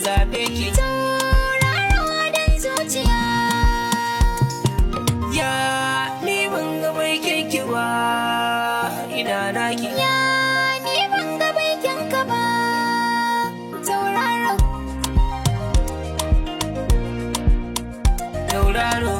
zaɓe ki. Tauraro dan zuciya. Ya ni ban ga mai kyanki ba, ina naki. Ya ni ban ga baikinka ba. Tauraro. Tauraro.